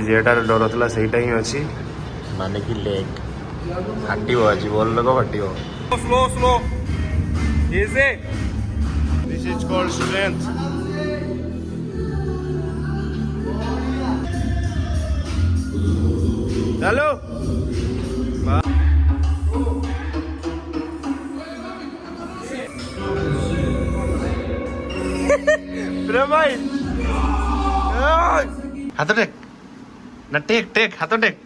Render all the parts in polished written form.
जेटार डर था सहीटा ही अच्छी माने कि लेग फाटिव आज बल लोक फाटिव slow slow easy this is called strength चलो भाई हाथ टेक ना टेक टेक हाथ टेक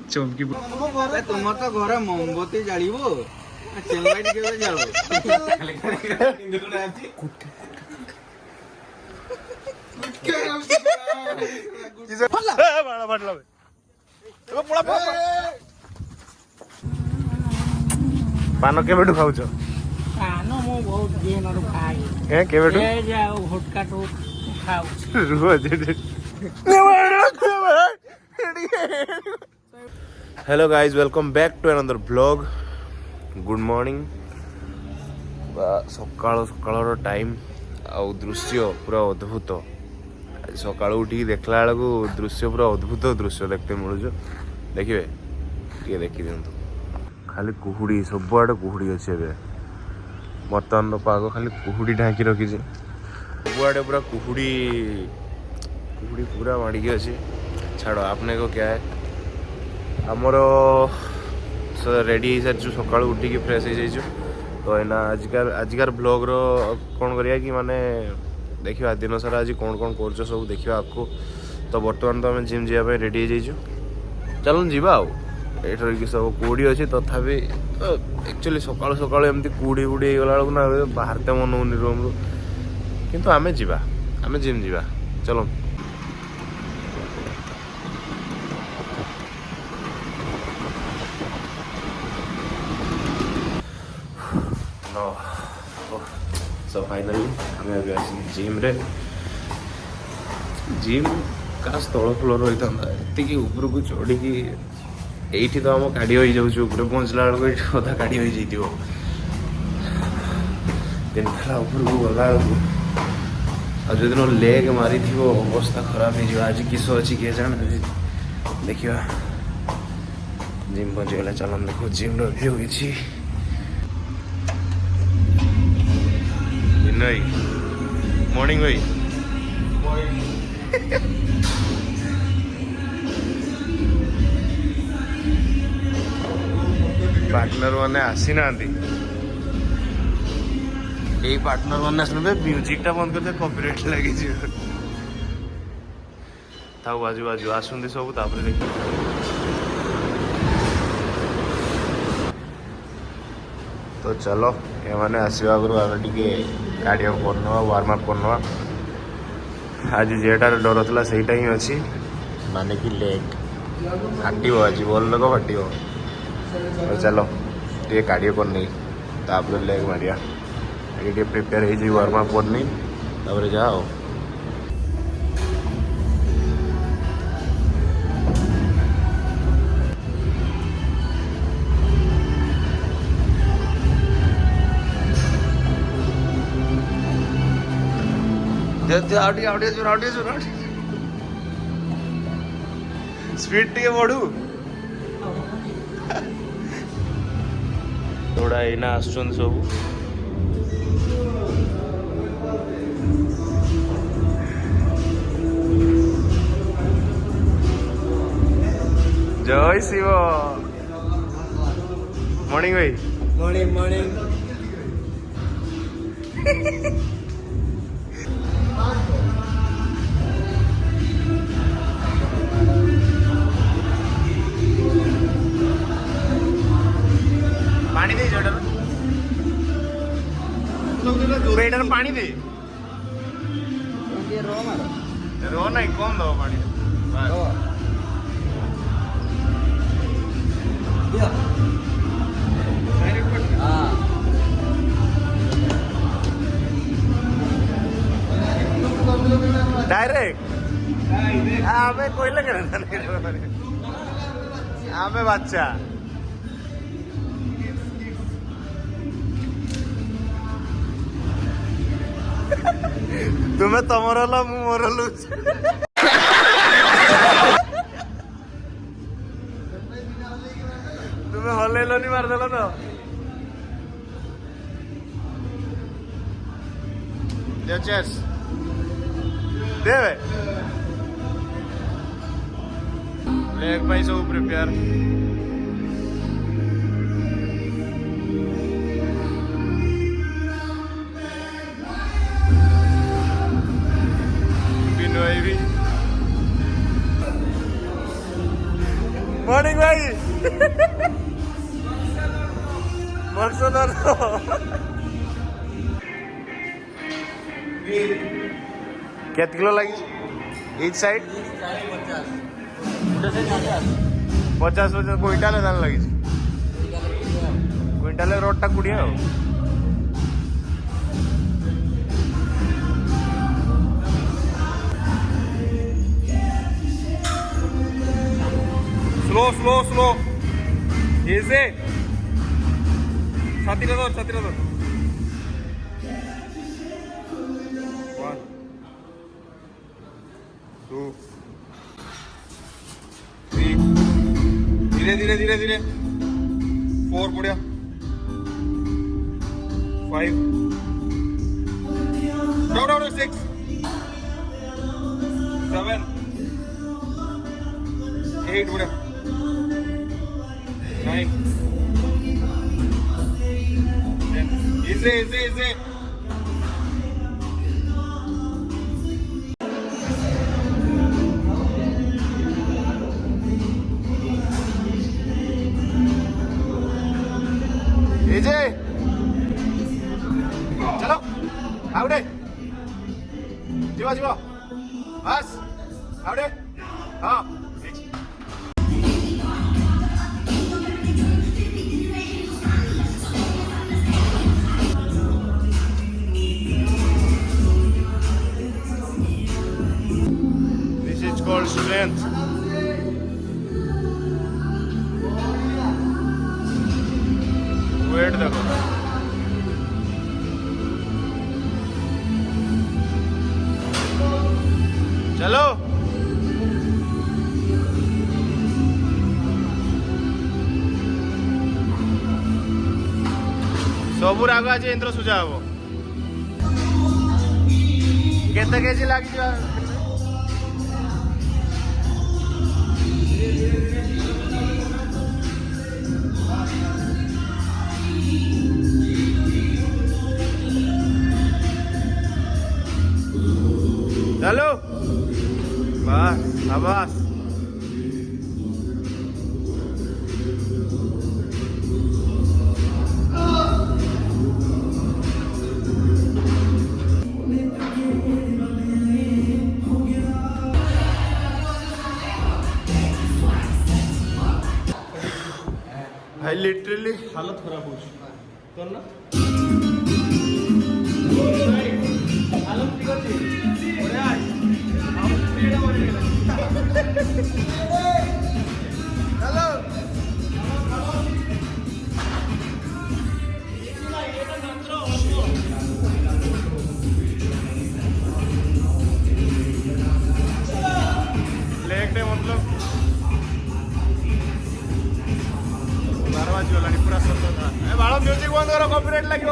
चमकी तुम तो घर मोमबत्ती जालिबो चेलाइट केबे जालो बड़ा बड़ला तो पड़ा पान केबेठु खाउछ पान मो बहुत दिन और खाई ए केबेठु ए जाओ हुटका तो खाऊ रुह hello guys welcome back to another blog good morning सकाळ सकाळ टाइम आउ दृश्य पूरा अद्भुत सकाळ उठी देखला बेलू दृश्य पूरा अद्भुत दृश्य देखते मिलूँ देखिए टे देखी दिंतु खाली कुहुड़ी सबुआड़े कुहुड़ी अच्छे बर्तमान पाग खाली कुहुड़ी ढांकी रखी सबुआड़े पूरा कुहुड़ी कुहुड़ी पूरा माड़िकी अच्छी छाड़ो आपने को क्या है आमर रेडी हो सारी सका उठिकी फ्रेश हो जाइए तो एना आजिकार ब्लॉग रो कौन करिया कि माने देखिए दिन सारा आज कौन कौन कर सब देखा आपको तो बर्तमान तो आम जिम जावाई रेडी हो जाइए चलो जीवा आठ सब कुड़ी अच्छी तथापि एक्चुअली सका सका एमती कुड़ी कुड़ी गला बेलू ना बाहरते मन होनी रूम रू किंतु आमे जिम जीवा चलो सो फाइनली हमें अभी आसी जिम रे जिम का स्थल फ्लोर रही था ये ऊपर को चढ़ी एठी तो आम काढ़ी हो जाऊँ ऊपर पहुँचला बेलू अधा काढ़ी हो जाइए ऊपर को गला आज जो लेग मारी थी अवस्था खराब हो आज किस अच्छी किए जाने देखा जिम पहुँचीगला चलन देखो जिम व्यू होगी भाई मॉर्निंग भाई पार्टनर मैंने आसी ना पार्टनर मैंने आसने म्यूजिक टा बंद करते कॉपीराइट लगी था बाजू बाजू आसुंदी सब देख तो चलो ये मैंने आसवा आगु आम टे कार्डियो करना वार्म अप करना आज जेटार डर था सहीटा ही अच्छी माने कि लेग फाटिव आज बल लोक फाटिव तो चलो टे कार्डियो करनी तापर लेग मारिया ये प्रिपेयर हो वार्म अप करनी तापर जाओ स्पीड टे बढ़ू थोड़ा एना आसुन सब जय शिव मॉर्निंग भाई मॉर्निंग मॉर्निंग पानी दे बेटर पानी दे रो नहीं कौन दो पानी डायरेक्ट आमे कोई लगे आमे बाच्चा तुम्हें तमरला मु मोरलु येलो नहीं मार देला तो दे चेस दे वे लेग भाई सब प्रिपेयर भी मॉर्निंग भाई मकसद केत किलो लगी ईच साइड 50 क्विंटाल लगी क्विंटाल रोड टा कुड़िया स्लो स्लो स्लो इसे छाती दो 1 2 3 धीरे धीरे धीरे धीरे 4 बढ़िया 5 डाउन 6 7 8 बढ़िया 9 easy चलो आवडे जीवा बस आवडे हाँ called strength. Weight देखो चलो सबू राग आज इंद्र सुझा हम केते केजी लगी चलो बस शाबाश भाई लिटरली हालत खराब हो चुकी ना हालत ठीक अच्छी हेलो लेग डे मतलब 12 बाजी पूरा सत्तर था बाल म्यूजिक बंद करो कॉपीराइट लगे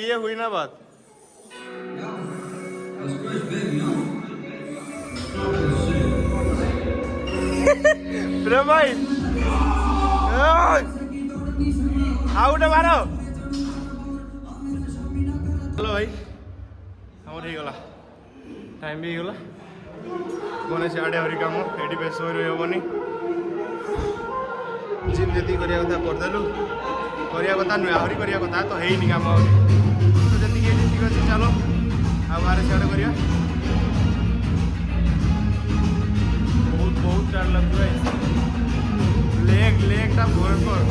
ये हुई ना बात प्रेम भाई ଆଉ ଗୋଟେ ମାର। ହ୍ୟାଲୋ ଭାଇ ଆମର ହେଇଗଲା ଟାଇମ୍ ବି ହେଇଗଲା ମାନେ ସିଆଡ଼େ ଆହୁରି କାମ ଏଠି ବେଶ ରହିବନି ଜିମ୍ ଯେତିକି କରିବା କଥା କରିଦେଲୁ କରିବା କଥା ନୁହେଁ ଆହୁରି କରିବା କଥା ତ ହେଇନି କାମ ଆହୁରି ତ ଯେତିକି ହେଇଛି ଠିକ୍ ଅଛି ଚାଲ ଆଉ ବାହାରେ ସିଆଡ଼େ କରିବା ବହୁତ ଟାଇମ୍ ଲାଗୁଛି ଭାଇ ଲେଗ୍ଟା ଭୟଙ୍କର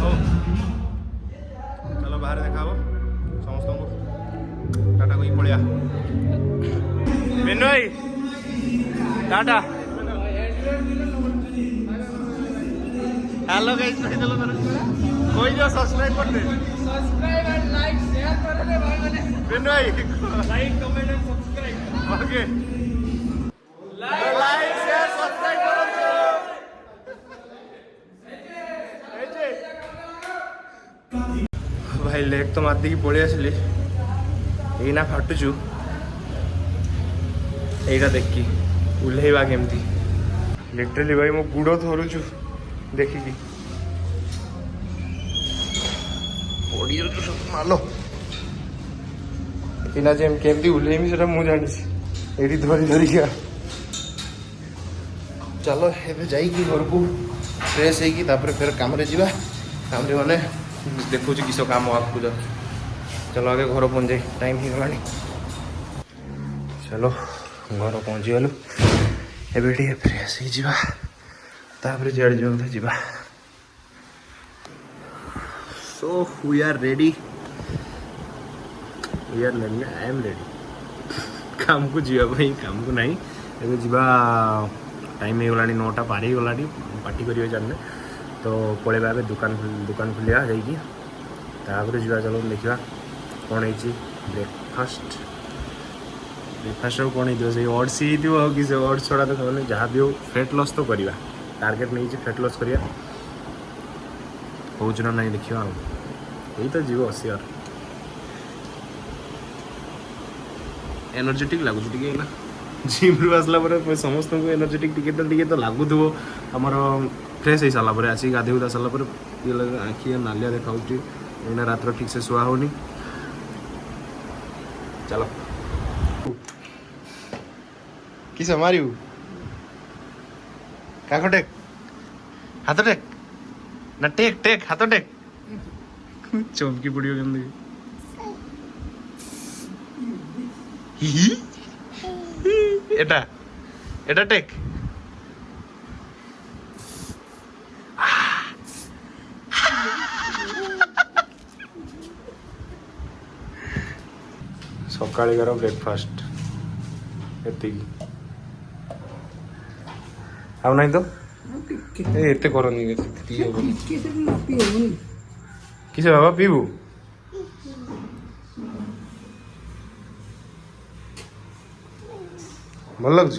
ହଉ ଚାଲ ବାହାରେ ଦେଖା ହବ ସମସ୍ତଙ୍କୁ टाटा को ही पड़िया मेनू भाई टाटा हेलो गाइस नहीं चलो कोई जो सब्सक्राइब कर दे सब्सक्राइब एंड लाइक शेयर कर दे भाई मैंने मेनू भाई like comment and subscribe okay like share subscribe करो भाई लेग तो मार दी पड़े आसली एना फाटुचु एटा देखी उल्हेवा केमती लिटरली भाई मो गुड़ धरुचु देखिकी मालो एना जेम केमती उल्हेमी सेटा मु जानी एटी धरी धरिका चलो एबे जाइकी घर को फ्रेश होइकी तापर फिर काम रे जीवा काम रे माने देखु किस काम आपको जा चलो आगे घर पहुँच जाए टाइम ही गलानी चलो घर पहुँची गलु एबे टी फ्रेश ही जीवा तापर जेड जो जीवा so we are ready I am ready काम को जीवा भाई काम को नहीं एबे जीवा टाइम ही गलानी 9टा पार ही गलानी पार्टी करियो जाने तो पळेबा एबे दुकान खुलिया जाइकी तापर जीवा चलो देखिबा कौन है ब्रेकफास्ट कौन है से ओट्स ही कि से ओट्स छोड़ा तो मैंने जहाँ भी हो फेट लॉस तो करवा टार्गेट नहीं फेट लॉस करिया हो ना नहीं देखिए यही तो जीव सियर एनर्जेटिक लगुच ना जिम रु आसला समस्त को एनर्जेटिक टिके तो लगुव आमर फ्रेश हो सारा आसिक गाधे गुधा सारा आखि नालिया देखा एना रात ठीक से शुआ होनी चलो किस हमारी काको टेक हाथ टेक ना टेक टेक हाथ टेक चौकी पड़ियो केंदी एटा एटा टेक सकाळीकार ब्रेकफास्ट एति आउ नहीं तो एते करनी किसे बाबा पीबू भल लगछ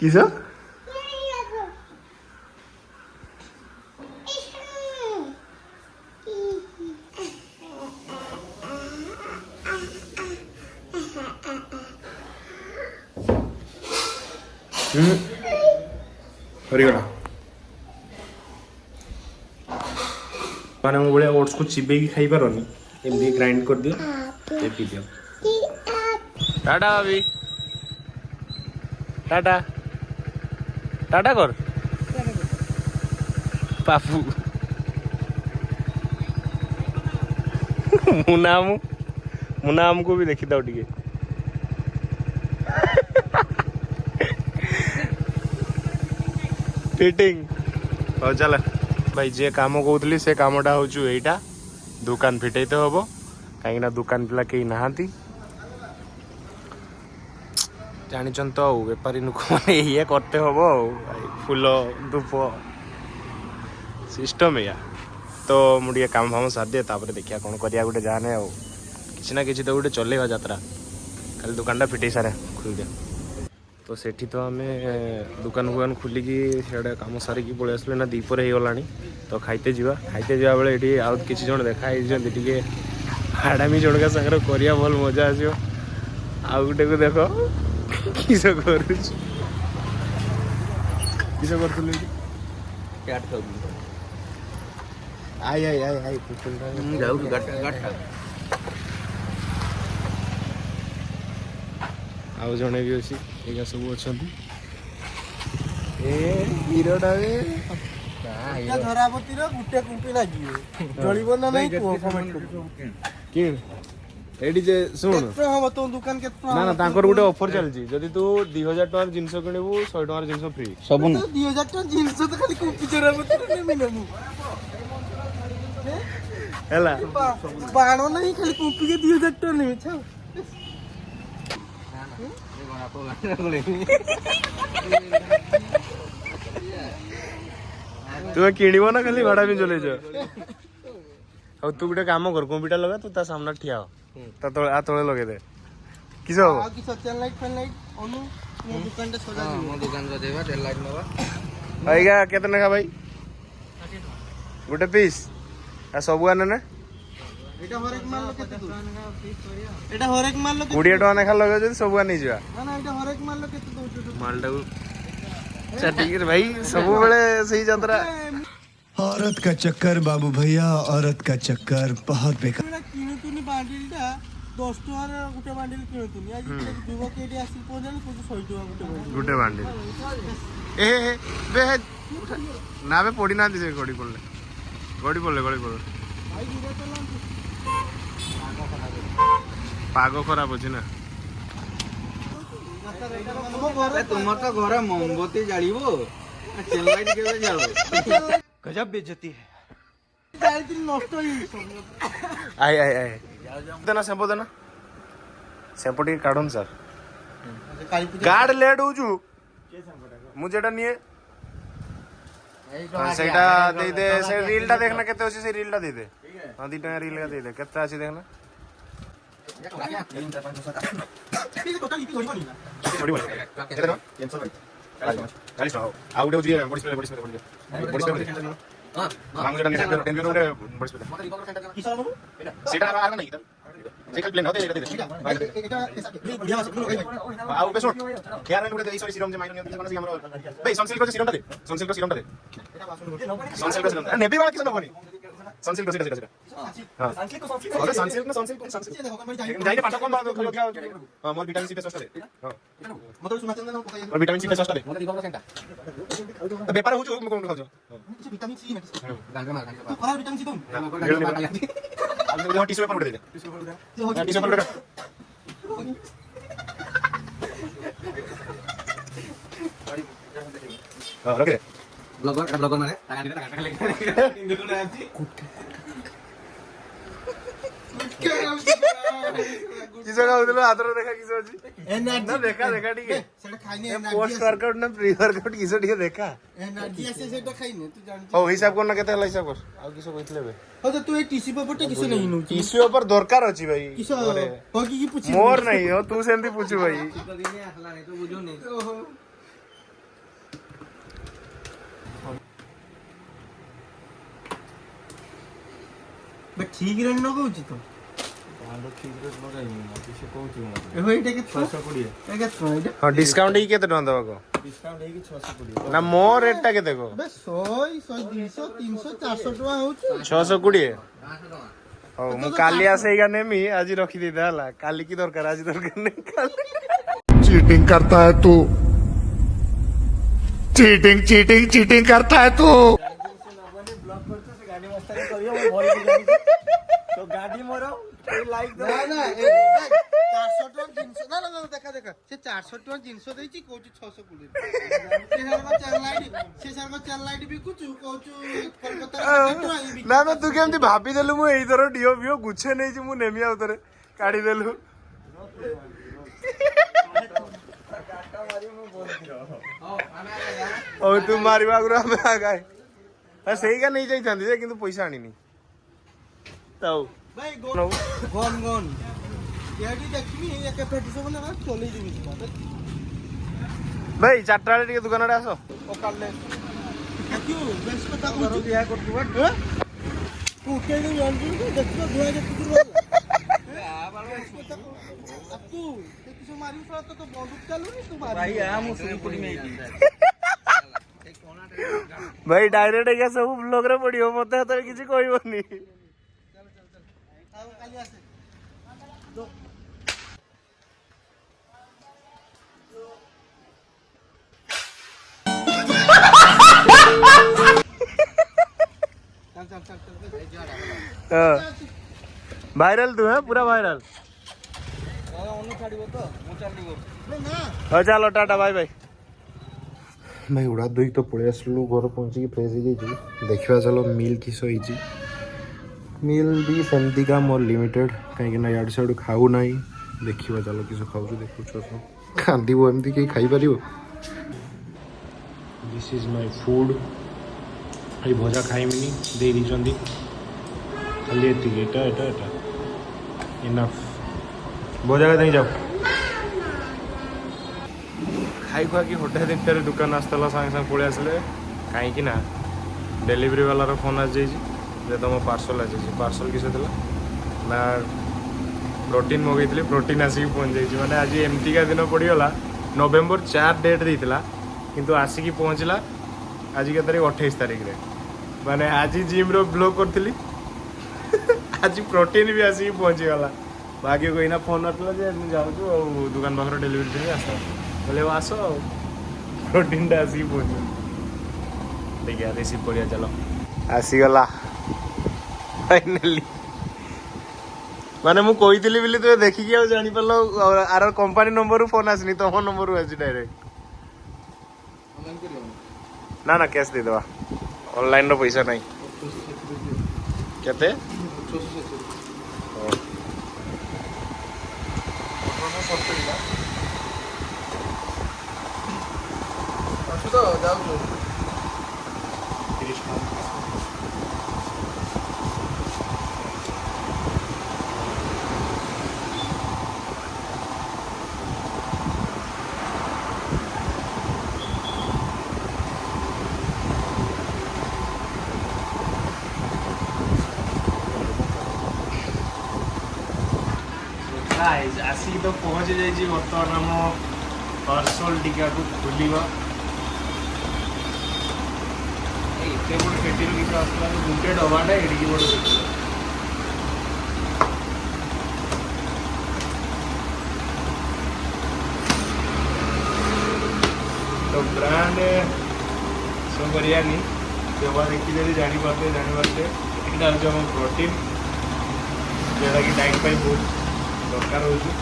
किसा हरिगला माने मो बड़े ओट्स को चिबे की खाई पारनी एमदी ग्राइंड कर दियो ए पी दियो टाटा भाभी टाटा टाटा कर पापू मुनाम को भी देखी दाओ टिके फिटिंग हो चल भाई जे काम कहूली से कामटा हूँ यहीटा दुकान फिटे तो हम कहीं दुकान पिला कहीं नहांती जानिछन तो बेपारी लोक मैंने ये करते हम भाई फूल धूप सिस्टम या तो मुझे काम फाम सारी दिए तापर देखिए कौन करिया गोटे जाने कि ना कि तो गोटे चलेगा यात्रा खाली दुकान टा फिटे सारे खुल दिया तो सेठी तो आम दुकान फुकान खोलिकी सियाड़े कम सारिकी पलि आसलु ना दीपर हो गलानी तो खाइते जा बेले ये आउ किसी जन देखाई टे हाडामी जनका सागर करिया भल मजा आसो आउ गोटे को देख किस कर कैट खाऊ आई आई आई आई पुतुल जाऊ गाटा आउ जड़े भी अच्छी एका सब अच्छा हीरोटा ଧରାପତିର ଗୋଟେ କୁମ୍ପି ଲାଗିବ ଜଳିବ ନା ନାଇଁ କୁହ କମେଣ୍ଟ କରିବ କିଣ ଏଇଠି ଯେ ଶୁଣ କେତେ ହବ ତୋ ଦୋକାନ କେତେ ନା ନା ତାଙ୍କର ଗୋଟେ ଅଫର ଚାଲିଛି ଯଦି ତୁ 2000 ଟଙ୍କାର ଜିନିଷ କିଣିବୁ 100 ଟଙ୍କାର ଜିନିଷ ଫ୍ରି ସବୁ 2000 ଟଙ୍କା ଜିନିଷ ତ ଖାଲି କୁମ୍ପି ଧରାପତିର ନେମି ନେମୁ ହେଲା ବାଣ ନାହିଁ ଖାଲି କୁମ୍ପିକେ 2000 ଟଙ୍କା ନେମି ଛାଉ ତୁମେ କିଣିବ ନା ଖାଲି ଭଡ଼ା ବି ଚଲେଇଛ ଆଉ ତୁ ଗୋଟେ କାମ କର କମ୍ପ୍ୟୁଟର ଲଗା ତୁ ତା ସାମ୍ନା ଠିଆ ହ ତା ତଳେ ଆ ତଳେ ଲଗେଇ ଦେ କିସ ହବ ଆଉ କି ସଚେନ ଲାଇଟ୍ ଫେନ୍ ଲାଇଟ୍ ଅନୁ ମୋ ଦୋକାନଟା ସଜା ହଁ ମୋ ଦୋକାନ ସଜେଇବା ତେଲ ଲାଇଟ୍ ନବା ଆଜ୍ଞା କେତେ ନେଖା ଭାଇ ଗୋଟେ ପିସ୍ ଆଉ ସବୁ ଆନେ ନା ଏଟା ହରେକ ମାଲ କେତେ ଦଉ ଏଟା ହରେକ ମାଲ 20 ଟଙ୍କା ନେଖା ଲଗେଇ ଯଦି ସବୁ ଆନେ ଯିବା ନା ନା ଏଟା ହରେକ ମାଲ କେତେ ଦଉଛୁ ମାଲଟାକୁ ଚାଟିକି ଭାଇ ସବୁବେଳେ ସେଇ ଯାତ୍ରା औरत का चक्कर बाबू भैया औरत का चक्कर बहुत बेकार ଏଟା କିଣୁතුନି ବାଣ୍ଡିଲଟା 10 ଟଙ୍କାର ଗୋଟେ ବାଣ୍ଡିଲ କିଣୁතුନି ଆଜି ଯୁବକ ଏଠି ଆସି ପହଞ୍ଚିଲେ କହୁଛୁ 100 ଟଙ୍କା ଗୋଟେ ବାଣ୍ଡି ଏ ବେ ନା ବେ ପଡ଼ି ନାହାନ୍ତି ସେ ଗଡ଼ି ପଡ଼ିଲେ ଭାଇ ଧୀରେ ଚଲାନ୍ତୁ ପାଗ ଖରାପ ଅଛି ନା ତୁମର ତ ଘରେ ମୋମବତୀ ଜାଳିବ ଚେନ୍ ଲାଇଟ୍ କେବେ ଜାଳ ଗଜବ ବେଜତି ଯାଇଥିଲି ନଷ୍ଟ ହେଇଯାଇଛି I I I Dena shampoo ଟିକେ କାଢୁନ୍ ସାର୍ ଗାର୍ଡ ଲେଟ୍ ହଉଛୁ ମୁଁ ଯେଟା ନିଏ ସେଇଟା ଦେଇଦେ ସେ ରିଲ୍ଟା ଦେଖନା କେତେ ଅଛି ସେ ରିଲ୍ଟା ଦେଇଦେ ହଁ 2 ଟଙ୍କା ରିଲ୍ ଦେଇଦେ କେତେ ଅଛି ଦେଖନା ଆଉ ଗୋଟେ ହଉଛି ବଡି ସ୍ପ୍ରେ ସେଇଟା ଆଗ ନାହିଁ ସେଇଟା ପ୍ଲେନ୍ ହତେ ଏଇଟା ଦେଇଦେ ଆଉ ବେଶ କେୟାର ଗୋଟେ ଦେଇ ସରି ସିରମ୍ ଯେ ମାଇନ ନିୟନ୍ତି ମାନେ ଆମର ବେ ସନସିଲ୍କ ସିରମ୍ଟା ଦେ ସନସିଲ୍କ ସିରମ୍ଟା ଦେ ନେବି ବାଳ କିଛି ନବନି ସନସିଲ୍କ ସେଇଟା ହଁ अरे सनसिल्क ना सनसिल्क जाइने पाटा कोन बात खलो क्या हां मोर विटामिन सी पे सस्ता दे हां मतलब सुनाते ना और विटामिन सी पे सस्ता दे मोर दिगो सेंटा तो व्यापार हो जो कोन खाजो विटामिन सी में गांगा मार तू खरा विटामिन सी तुम अब वो टिश्यू पेपर दे दे टिश्यू पेपर हां रख दे ब्लॉगर मारे टाका लेके किसो का उधर हाथ रे देखा किसो अछि ना देखा ठीक है सेटा खाइने पोस्ट वर्कआउट ना प्री वर्कआउट किसो ठीक देखा एनर्जी आसे सेटा खाइने तू जान ओ हिसाब करना केते हला हिसाब कर आ किसो कइतले बे हो तो तू ए टिश्यू पेपर टे किसो नहीं नु टिश्यू पेपर दरकार अछि भाई किसो हो की पूछी मोर नहीं हो तू सेंती पूछू भाई तो दिने आसला नहीं तो बुझो नहीं ओहो बट ठीक रे न कहूची तो हाँ डिस्काउंट ही केते टका दबा को ना मो रेट टा केते को 100 200 300 400 टका होउछ 620 हो मु काली आसेगा नेमी आज रखी देता हला काली की दरकार आज दरकार नहीं काली चीटिंग करता है तू चीटिंग चीटिंग चीटिंग करता है तू तो गाड़ी मोर लाइक ना ना 400 टका जिंस ना ना देखा देखा से 400 टका जिंस देछि कोची 620 से सरको चल लाइट भी कुछ कोचु कोलकाता ना ना तू केमती भाबी देलु मु एई थरो डिओ बिओ गुछे नै छी मु नेमी आउ तरे काढी देलु ओ तू मारिबा गुरा में आ गए सही का नहीं जाई थांदी किंतु पैसा आनी ताऊ भाई गन याडी देखमी एक पेटी सब ना चले दिबी ଭାଇ 4ଟା ବେଳେ ଟିକେ ଦୋକାନ ଆଡେ ଆସ। क्यों बेस কথা কইছো বিয়া করতে বাট হ্যাঁ তু উঠে দেই জানবি দেখো ধোয়া যেতে দিল আপু কিছু মারি তো তো বন্দুক চালুনি তু মারি भाई आ मु सुनी पड़ी में आईती ଭାଇ ଡାଇରେକ୍ଟ ଆଜ୍ଞା ସବୁ ବ୍ଲଗରେ ପଡିବ ମତେ ହାତରେ କିଛି କହିବନି। ଆଉ କାଲି ଆସେ चल चल चल ଭାଇରାଲ ତୁ ହେ ପୁରା ଭାଇରାଲ। onu ଛାଡିବ ତ ମୁଁ ଚାଲିବ ହଉ ଚାଲ ଟାଟା ବାଇ ବାଇ। ଭାଇ ଉଡ଼ା ଧୋଇକି ତ ପଳେଇ ଆସିଲୁ ଘର ପହଞ୍ଚିକି ଫ୍ରେଶ୍ ହେଇଯାଇଛି। ଦେଖିବା ଚାଲ ମିଲ୍ କିସ ହେଇଛି। ମିଲ୍ ବି ସେମିତିକା ମୋର ଲିମିଟେଡ଼ କାହିଁକିନା ଇଆଡ଼ୁ ସିଆଡ଼ୁ ଖାଉ ନାହିଁ। ଦେଖିବା ଚାଲ କିସ ଖାଉଛୁ ଦେଖୁଛୁ କାନ୍ଦିବ ଏମିତି କେହି ଖାଇପାରିବ। This is my food. ଏଇ ଭଜା ଖାଇମିନି ଦେଇ ଦେଇଛନ୍ତି ଖାଲି ଏତିକି ଏଟା ଏଟା ଏଟା ଇନଫ୍। ଭଜା ଦେଇ ଯାଅ। ଖାଇ ଖୁଆକି 1:30ଟାରେ ଦୋକାନ ଆସିଥିଲା ସାଙ୍ଗେ ସାଙ୍ଗେ ପଳେଇ ଆସିଲେ କାହିଁକି ନା ଡେଲିଭରି ବାଲାର ଫୋନ୍ ଆସିଯାଇଛି ଯେ ତୁମ ପାର୍ସଲ୍ ଆସିଯାଇଛି। ପାର୍ସଲ୍ କିସ ଥିଲା ନା ପ୍ରୋଟିନ୍ ମଗାଇଥିଲି ପ୍ରୋଟିନ୍ ଆସିକି ପହଞ୍ଚି ଯାଇଛି। ମାନେ ଆଜି ଏମିତିକା ଦିନ ପଡ଼ିଗଲା ନଭେମ୍ବର 4 ଡେଟ୍ ଦେଇଥିଲା କିନ୍ତୁ ଆସିକି ପହଞ୍ଚିଲା ଆଜି କେତେ ତାରିଖ 28 ତାରିଖରେ। ମାନେ ଆଜି ଜିମ୍ର ବ୍ଲଗ୍ କରିଥିଲି ଆଜି ପ୍ରୋଟିନ୍ ବି ଆସିକି ପହଞ୍ଚିଗଲା। ଭାଗ୍ୟକୁ ଏଇନା ଫୋନ୍ ଆସିଥିଲା ଯେ ମୁଁ ଯାଉଛୁ ଆଉ ଦୋକାନ ପାଖରେ ଡେଲିଭରି ଦେବି ଆସ ବୋଲେ ଆସ ଆଉ ପ୍ରୋଟିନ୍ଟା ଆସିକି ପହଞ୍ଚିବ। ଦେଖିବା ରିସିଭ୍ କରିବା ଚାଲ। ଆସିଗଲା ଫାଇନାଲି। ମାନେ ମୁଁ କହିଥିଲି ବୋଲି ତୁମେ ଦେଖିକି ଆଉ ଜାଣିପାରିଲ ଆର କମ୍ପାନୀ ନମ୍ବରରୁ ଫୋନ୍ ଆସିନି ତମ ନମ୍ବରରୁ ଆସିଛି ଡାଇରେକ୍ଟ। ନା ନା କ୍ୟାସ୍ ଦେଇଦେବା ଅନଲାଇନ୍ର ପଇସା ନାହିଁ। କେତେ ଅଛୁ ତ ଯାଉଛୁ 30 ଟଙ୍କା। ଆସିକି ତ ପହଞ୍ଚି ଯାଇଛି। ବର୍ତ୍ତମାନ ଆମ ପାର୍ସଲ ଟିକାକୁ ଖୋଲିବା। ଏତେ ବଡ଼ ପେଟିରୁ କିଛି ଆସିଲା ଗୋଟେ ଡବାଟା ଏଡ଼ିକି ବଡ଼ ପେଟି। ତ ବ୍ରାଣ୍ଡ ସୋ କରିବାନି ଦେବା ଦେଖି ଯଦି ଜାଣିପାରୁଛେ ଏଇଟା ହେଉଛି ଆମ ପ୍ରୋଟିନ୍ ଯେଉଁଟାକି ଡାଇଟ୍ ପାଇଁ ବହୁତ ଦରକାର ହେଉଛି।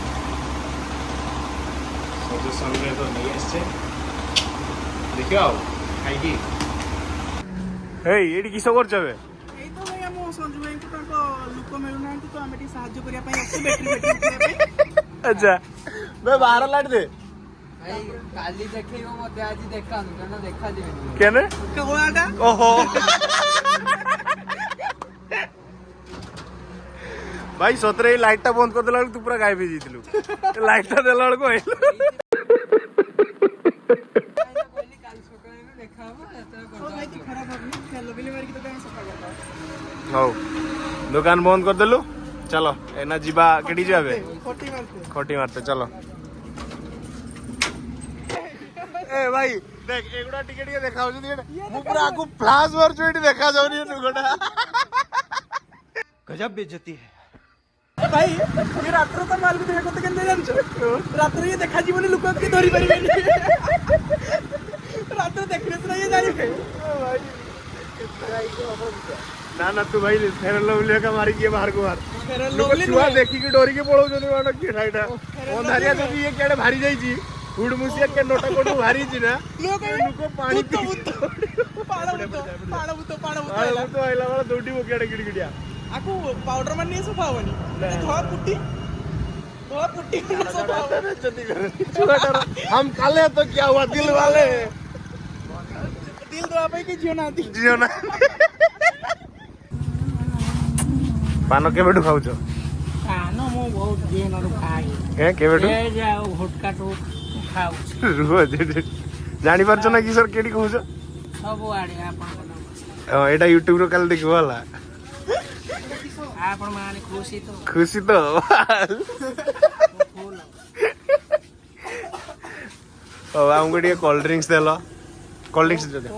ସଜେସନ୍ରେ ତ ନେଇ ଆସିଛେ ଦେଖିବା ଆଉ ଖାଇକି। ହେଇ ଏଇଠି କିସ କରୁଛ ଏବେ? ଏଇ ତ ଭାଇ ଆମ ସଞ୍ଜୁ ଭାଇଙ୍କୁ ତାଙ୍କ ଲୋକ ମିଳୁନାହାନ୍ତି ତ ଆମେ ଟିକେ ସାହାଯ୍ୟ କରିବା ପାଇଁ ଆସିଛୁ ବ୍ୟାଟେରୀ ଉଠେଇବା ପାଇଁ। ଆଚ୍ଛା ବେ ବାହାର ଲାଇଟ୍ ଦେ ଭାଇ କାଲି ଦେଖେଇବ ମତେ ଆଜି ଦେଖାନ୍ତୁ କାରଣ ଦେଖାଯିବନି। କେନେ କଳାଟା ଓହୋ ଭାଇ ସତରେ ଏଇ ଲାଇଟ୍ଟା ବନ୍ଦ କରିଦେଲା ବେଳକୁ ତୁ ପୁରା ଗାୟବ ହେଇଯାଇଥିଲୁ। ଲାଇଟ୍ଟା ଦେଲା ବେଳକୁ କହିଲି କାଲି ସକାଳେ ଦେଖା ହବ ଭାଇ ତୁ ଖରାପ ଭାବୁନି ଖେଳ ବିଲି ମାରିକି ତ କାଇଁ ସଫା କରିଦବା। ହଉ ଦୋକାନ ବନ୍ଦ କରିଦେଲୁ ଚାଲ ଏନା ଯିବା କେଠି ଯିବା ଏବେ ଖଟି ମାରତେ ଖଟି ମାରତେ ଚାଲ। ଏ ଭାଇ ଦେଖ ଏଗୁଡ଼ା ଟିକେ ଟିକେ ଦେଖାଯାଉଛନ୍ତି ମୁଁ ପୁରା ଆକୁ ଫ୍ଲାସ୍ ମାରୁଛୁ ଏଠି ଦେଖାଯାଉନି ନୁଗଟା। गजब बेइज्जती है। ଭାଇ ଏ ରାତ୍ର ତ ମାଲକୁ ଦେଖା କଥା କେମିତି ଜାଣିଛ? ରାତିରେ ଇଏ ଦେଖାଯିବନି ଲୋକ କିଏ ଧରି ପାରିବେନି। ରାତିରେ ଦେଖିଲେ ସିନା ଇଏ ଜାଣିବେ। ନା ନା ତୁ ଭାଇ ଫେର ଲଭଲି ଏକା ମାରିକି ବାହାରକୁ ବାହାର ଫେର ଲୋକ ଲଭଲି ଛୁଆ ନୁହେଁ। ଦେଖିକି ଡରିକି ପଳଉଛନ୍ତି ବାଟ କିଏ ଏଇଟା ଅନ୍ଧାରିଆ ଯଦି ଇଏ କେଡ଼େ ଭାରି ଯାଇଛି ହୁଡ ମୁସିଆ କେ ନୋଟା କୋଟୁ ଭାରିଛି ନା ଲୋକ ପାଣି ପାଣ ଭୂତ ଆଇଲା ବେଳେ ଦୌଡ଼ିବ କିଆଡ଼େ କିଡ଼ିକିଡ଼ିଆ। ଆକୁ ପାଉଡର ମାନେ ସଫା ହବନି ଧଳା ପୁଟି ସଫା ହବ। हम काले तो क्या हुआ दिल वाले ଦିଲ ଦେବା ପାଇଁ କି ଝିଅ ନାହାନ୍ତି। ଝିଅ ନା ପାନ କେବେଠୁ ଖାଉଛ? କାନ ମୁଁ ବହୁତ ଦିନରୁ ଖାଇ କେବେଠୁ ଆଉ ଭୋଟକାଠୁ ଖାଉଛି। ରୁହ जानी पारछ ना किशोर केडी कहूछ सब आड़े आपण एटा यूट्यूब रो काल देखबो हला आपण माने खुशी तो ओ हमको टिके कोल्ड ड्रिंक्स देलो कोल्ड ड्रिंक्स दे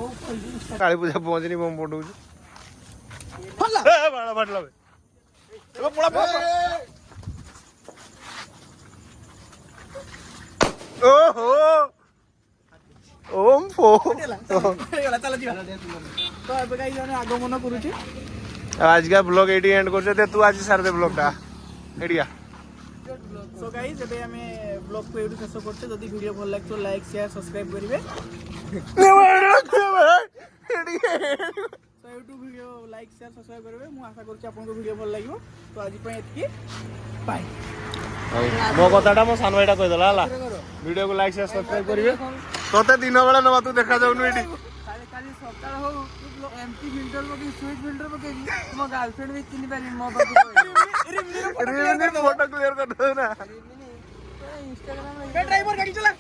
काली पूजा पहुंचनी बम पडू फटला बड़ा फटला ए पोड़ा पोड़ा ओहो ओम फो तो ଏବେ ଗାଇ ଜଣେ ଆଗମନ କରୁଛି आज का ब्लॉग एडी एंड करते तू आज सार दे ब्लॉग टा एडिया सो गाइस ଏବେ ଆମେ ବ୍ଲଗ କୁ ଏଇଠୁ ଶେଷ କରୁଛେ ଯଦି ଭିଡିଓ ଭଲ ଲାଗିବ ଲାଇକ୍ ସେୟାର ସବସ୍କ୍ରାଇବ କରିବେ तो YouTube video like share subscribe करेंगे मु आशा करछि आपनको वीडियो भल लागिवो तो आज पय एतकी बाय मो कथाटा मो सान भाईटा कहि दला हला वीडियो को लाइक शेयर सब्सक्राइब करिवे तोते दिन बेला नबा तू देखा जाउनु एडी काली सप्ताह हो एमटी फिल्टर को स्वीट फिल्टर को तुम गर्लफ्रेंड भी चिन्ह पारी मो बाबू फोटो क्लियर कर दो ना इंस्टाग्राम ड्राइवर गाड़ी चला